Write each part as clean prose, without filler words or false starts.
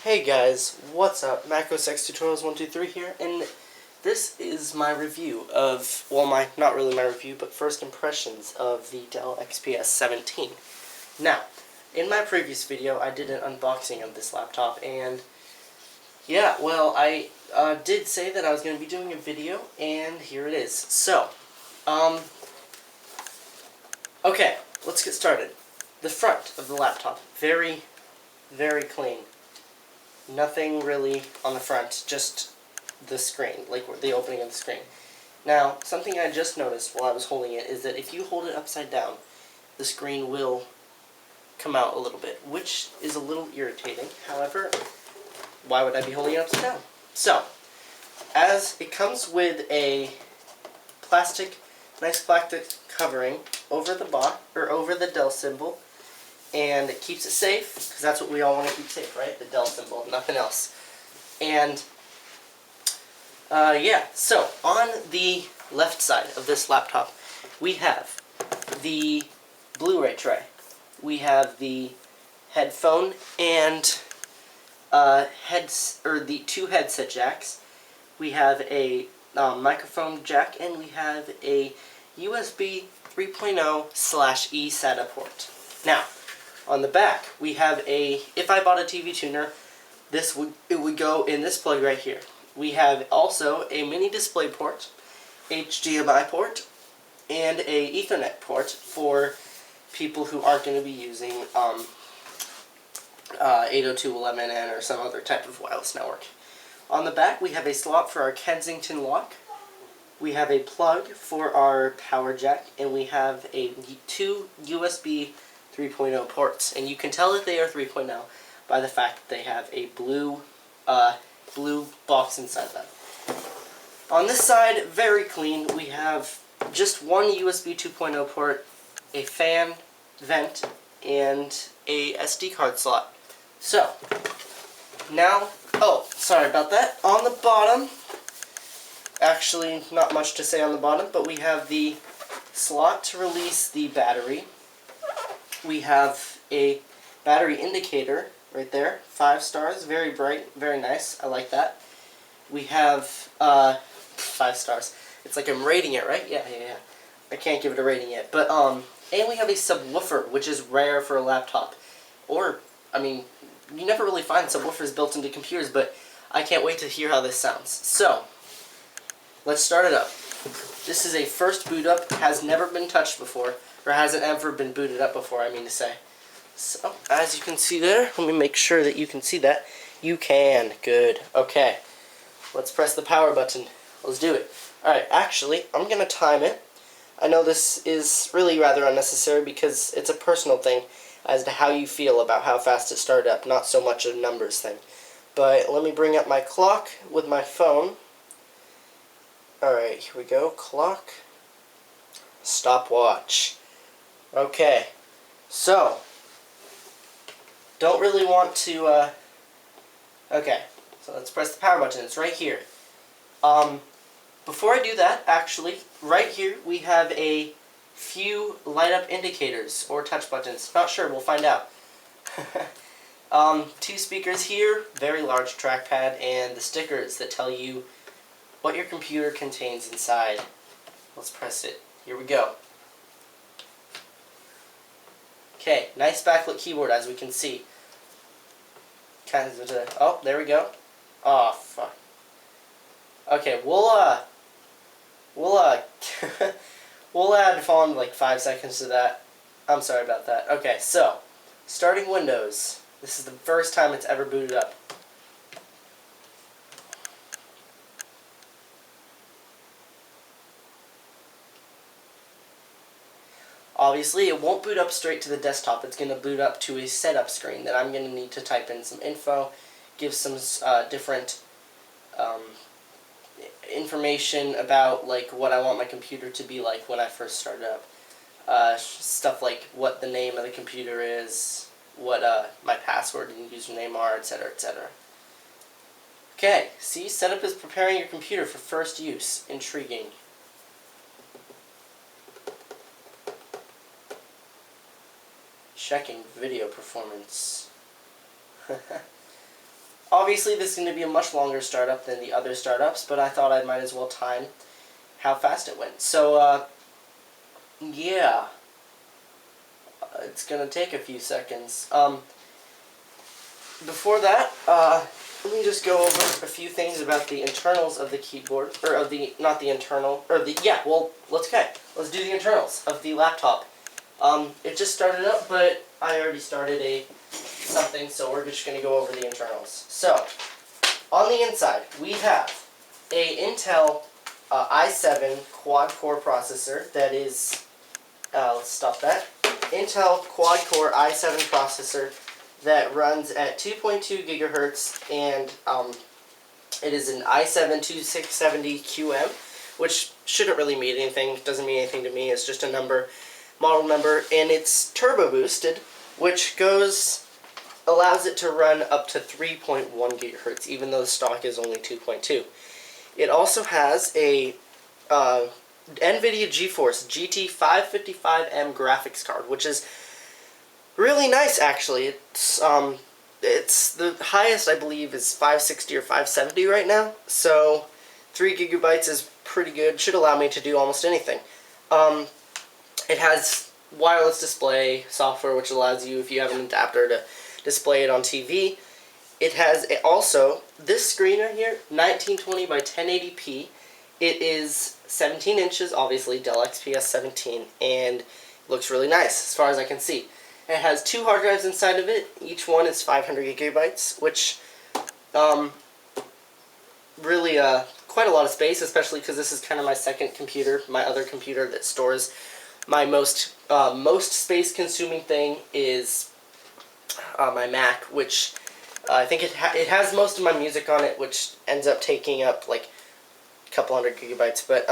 Hey guys, what's up? MacOS Tutorials 123 here, and this is my review of, well, not really my review, but first impressions of the Dell XPS 17. Now, in my previous video, I did an unboxing of this laptop, and yeah, well, I did say that I was going to be doing a video, and here it is. So, okay, let's get started. The front of the laptop, very, very clean. Nothing really on the front, just the screen, like the opening of the screen. Now, something I just noticed while I was holding it is that if you hold it upside down, the screen will come out a little bit, which is a little irritating. However, why would I be holding it upside down? So, as it comes with a nice plastic covering over the box, or over the Dell symbol, and it keeps it safe, because that's what we all want to keep safe, right? The Dell symbol, nothing else. And, yeah, so on the left side of this laptop, we have the Blu-ray tray. We have the headphone and the two headset jacks. We have a microphone jack, and we have a USB 3.0 / eSata port. Now, on the back, we have if I bought a TV tuner, it would go in this plug right here. We have also a MiniDisplay Port, HDMI port, and a Ethernet port for people who aren't going to be using 802.11n or some other type of wireless network. On the back, we have a slot for our Kensington lock. We have a plug for our power jack, and we have two USB 3.0 ports, and you can tell that they are 3.0 by the fact that they have a blue box inside them. On this side, very clean, we have just one USB 2.0 port, a fan, vent, and a SD card slot. So, now, oh, sorry about that. On the bottom, actually not much to say on the bottom, but we have the slot to release the battery. We have a battery indicator right there, 5 stars, very bright, very nice, I like that. We have 5 stars. It's like I'm rating it, right? Yeah. I can't give it a rating yet, but and we have a subwoofer, which is rare for a laptop. Or, I mean, you never really find subwoofers built into computers, but I can't wait to hear how this sounds. So, let's start it up. This is a first boot up, has never been touched before, or hasn't ever been booted up before, I mean to say. So, as you can see there, let me make sure that you can see that. You can. Good. Okay. Let's press the power button. Let's do it. Alright, actually, I'm going to time it. I know this is really rather unnecessary because it's a personal thing as to how you feel about how fast it started up, not so much a numbers thing. But let me bring up my clock with my phone. Alright, here we go. Clock. Stopwatch. Okay. So, don't really want to, okay. So let's press the power button. It's right here. Before I do that, actually, right here we have a few light up indicators or touch buttons. Not sure, we'll find out. 2 speakers here, very large trackpad, and the stickers that tell you what your computer contains inside. Let's press it. Here we go. Okay, nice backlit keyboard as we can see. Oh, there we go. Oh, fuck. Okay, we'll we'll add on like 5 seconds to that. I'm sorry about that. Okay, so, starting Windows. This is the first time it's ever booted up. Obviously, it won't boot up straight to the desktop. It's going to boot up to a setup screen that I'm going to need to type in some info, give some different information about like what I want my computer to be like when I first start up. Stuff like what the name of the computer is, what my password and username are, etc., etc. Okay, see, setup is preparing your computer for first use. Intriguing. Checking video performance. Obviously, this is going to be a much longer startup than the other startups, but I thought I might as well time how fast it went. So, yeah, it's going to take a few seconds. Before that, let me just go over a few things about the internals of the keyboard, or of the, not the internal, or the, yeah, well, let's do the internals of the laptop. It just started up, but I already started something, so we're just going to go over the internals. So, on the inside, we have a Intel i7 quad-core processor that is, let's stop that, Intel quad-core i7 processor that runs at 2.2 gigahertz, and it is an i7-2670QM, which shouldn't really mean anything. It doesn't mean anything to me. It's just a number, model number, and it's turbo boosted, which allows it to run up to 3.1 gigahertz, even though the stock is only 2.2. It also has a nVidia GeForce GT555M graphics card, which is really nice, actually. It's the highest, I believe, is 560 or 570 right now, so 3 gigabytes is pretty good. Should allow me to do almost anything. It has wireless display software, which allows you, if you have an adapter, to display it on TV. It has also this screen right here, 1920 by 1080p. It is 17 inches, obviously, Dell XPS 17, and looks really nice as far as I can see. It has 2 hard drives inside of it. Each one is 500 gigabytes, which really quite a lot of space, especially because this is kind of my second computer. My other computer that stores my most space-consuming thing is my Mac, which I think it has most of my music on it, which ends up taking up like a couple hundred gigabytes. But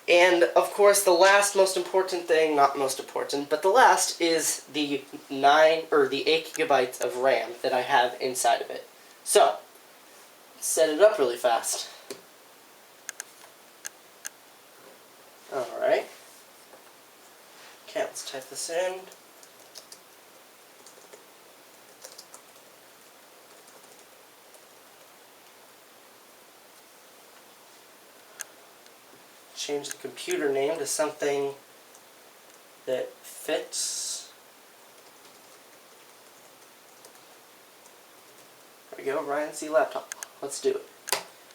and of course, the last most important thing, not most important, but the last is the 8 gigabytes of RAM that I have inside of it. So, set it up really fast. Alright. Okay, let's type this in. Change the computer name to something that fits. There we go, Ryan C. Laptop. Let's do it.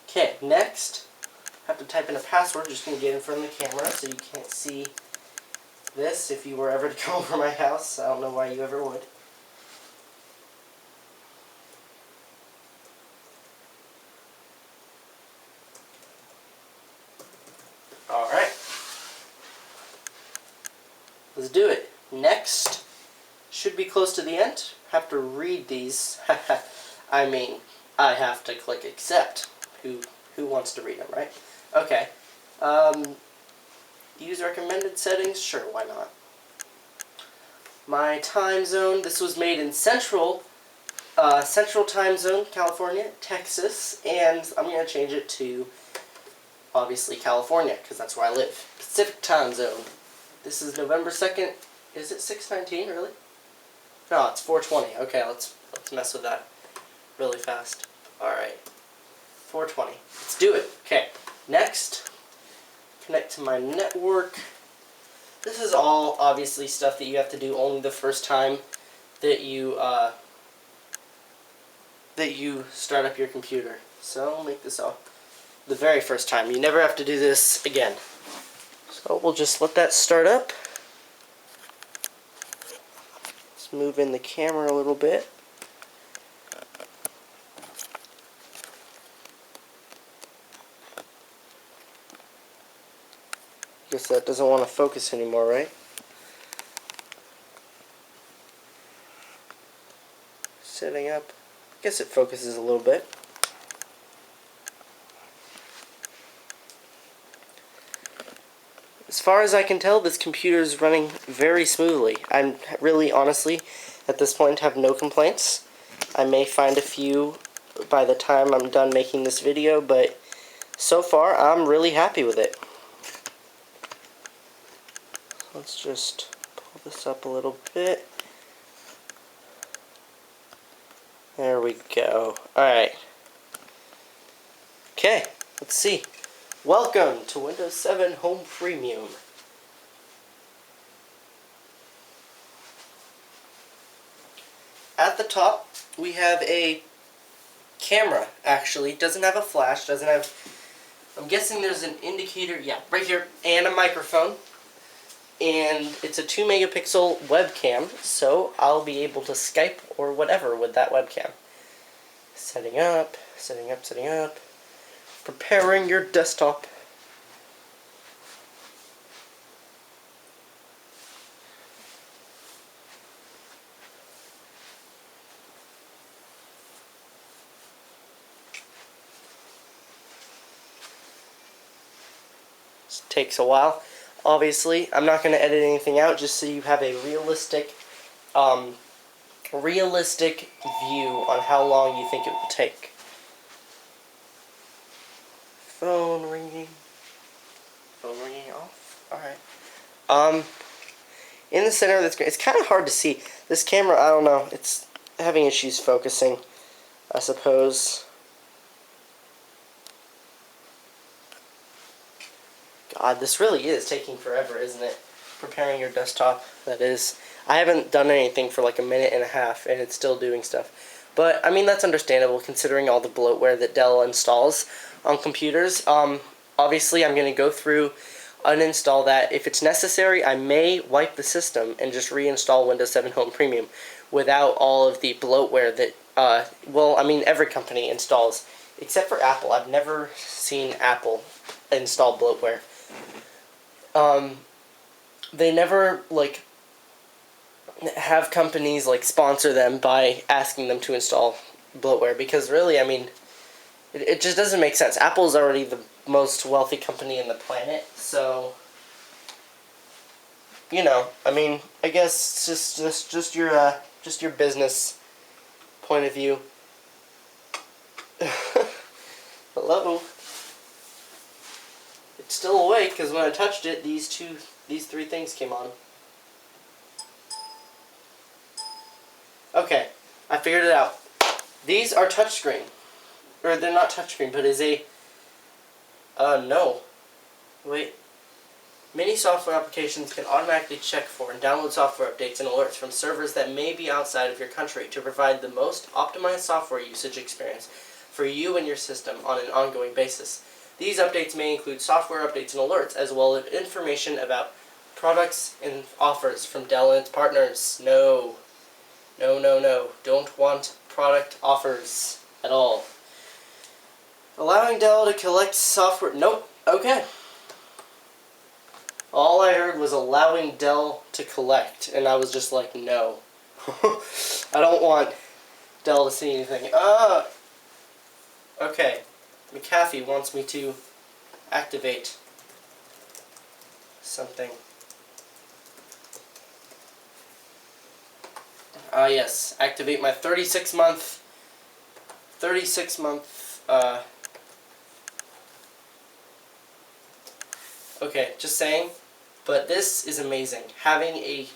Okay, next, I have to type in a password. Just going to get in front of the camera so you can't see this if you were ever to come over my house. I don't know why you ever would. Alright. Let's do it. Next, should be close to the end. Have to read these. I mean, I have to click accept. Who wants to read them, right? Okay. Use recommended settings? Sure, why not? My time zone. This was made in Central Time Zone, California, Texas, and I'm going to change it to, obviously, California, because that's where I live. Pacific Time Zone. This is November 2nd. Is it 6:19, really? No, it's 4:20. Okay, let's mess with that really fast. Alright. 4:20. Let's do it. Okay. Next, connect to my network. This is all, obviously, stuff that you have to do only the first time that you start up your computer. So, I'll make this all the very first time. You never have to do this again. So, we'll just let that start up. Let's move in the camera a little bit. Guess that doesn't want to focus anymore, right? Setting up. Guess it focuses a little bit. As far as I can tell, this computer is running very smoothly. I'm really, honestly, at this point, have no complaints. I may find a few by the time I'm done making this video, but so far, I'm really happy with it. Let's just pull this up a little bit. There we go. Alright. Okay, let's see. Welcome to Windows 7 Home Premium. At the top, we have a camera, actually. It doesn't have a flash, doesn't have... I'm guessing there's an indicator, yeah, right here, and a microphone. And it's a 2 megapixel webcam, so I'll be able to Skype or whatever with that webcam. Setting up, setting up, setting up. Preparing your desktop. This takes a while. Obviously, I'm not going to edit anything out, just so you have a realistic view on how long you think it will take. Phone ringing. Phone ringing off. Alright. In the center of the screen, it's kind of hard to see. This camera, I don't know, it's having issues focusing, I suppose. God, this really is taking forever, isn't it? Preparing your desktop, that is. I haven't done anything for like a minute and a half, and it's still doing stuff. But, I mean, that's understandable, considering all the bloatware that Dell installs on computers. Obviously, I'm going to go through, uninstall that. If it's necessary, I may wipe the system and just reinstall Windows 7 Home Premium without all of the bloatware that, well, I mean, every company installs. Except for Apple. I've never seen Apple install bloatware. They never, like, have companies, like, sponsor them by asking them to install bloatware, because really, I mean, it just doesn't make sense. Apple's already the most wealthy company in the planet, so, you know, I mean, I guess it's just your business point of view. Hello? It's still awake, because when I touched it, these three things came on. Okay, I figured it out. These are touchscreen. Or they're not touchscreen, but is a... no. Wait. Many software applications can automatically check for and download software updates and alerts from servers that may be outside of your country to provide the most optimized software usage experience for you and your system on an ongoing basis. These updates may include software updates and alerts, as well as information about products and offers from Dell and its partners. No. No, no, no. Don't want product offers at all. Allowing Dell to collect software... Nope. Okay. All I heard was allowing Dell to collect, and I was just like, no. I don't want Dell to see anything. Okay. McAfee wants me to activate something. Yes. Activate my 36-month... Okay, just saying. But this is amazing. Having a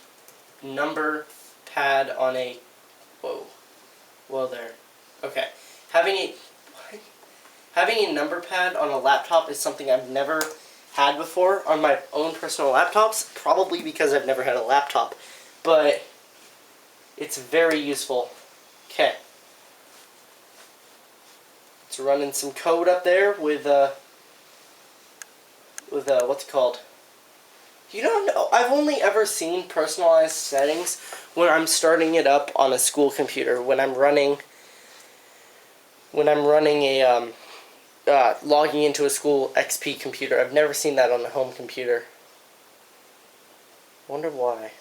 number pad on a... Whoa. Whoa there. Okay. Having a number pad on a laptop is something I've never had before on my own personal laptops. Probably because I've never had a laptop. But it's very useful. Okay. It's running some code up there with what's it called? You don't know. I've only ever seen personalized settings when I'm starting it up on a school computer. When I'm running a logging into a school XP computer. I've never seen that on a home computer. Wonder why.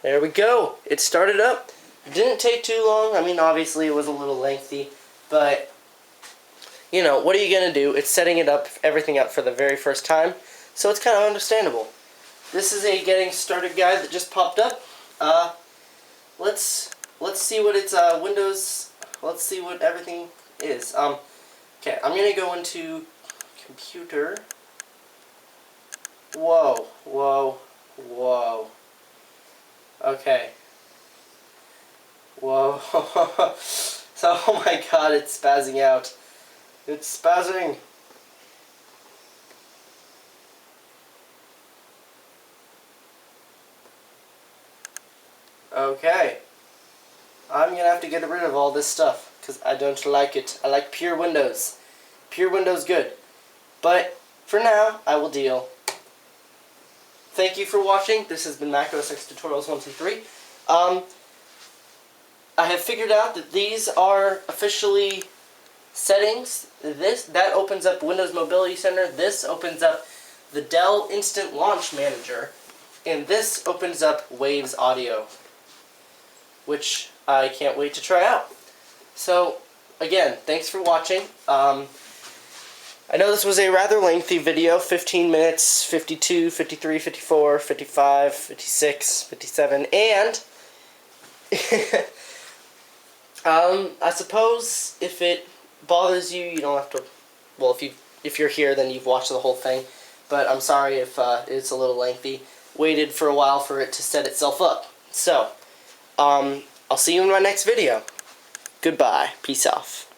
There we go. It started up. Didn't take too long. I mean, obviously it was a little lengthy, but you know, what are you going to do? It's setting it up, everything up for the very first time, so it's kind of understandable. This is a getting started guide that just popped up. Let's see what it's Windows. Let's see what everything is. Okay, I'm going to go into computer. Whoa, whoa, whoa. Okay. Whoa. So, oh my god, it's spazzing out. It's spazzing. Okay. I'm gonna have to get rid of all this stuff because I don't like it. I like pure Windows. Pure Windows good. But for now, I will deal. Thank you for watching. This has been Mac OS X Tutorials 1, 2, 3. I have figured out that these are officially settings. That opens up Windows Mobility Center. This opens up the Dell Instant Launch Manager. And this opens up Waves Audio, which I can't wait to try out. So, again, thanks for watching. I know this was a rather lengthy video, 15 minutes, 52, 53, 54, 55, 56, 57, and I suppose if it bothers you, you don't have to, well, if you're here, then you've watched the whole thing, but I'm sorry if it's a little lengthy. Waited for a while for it to set itself up. So, I'll see you in my next video. Goodbye. Peace off.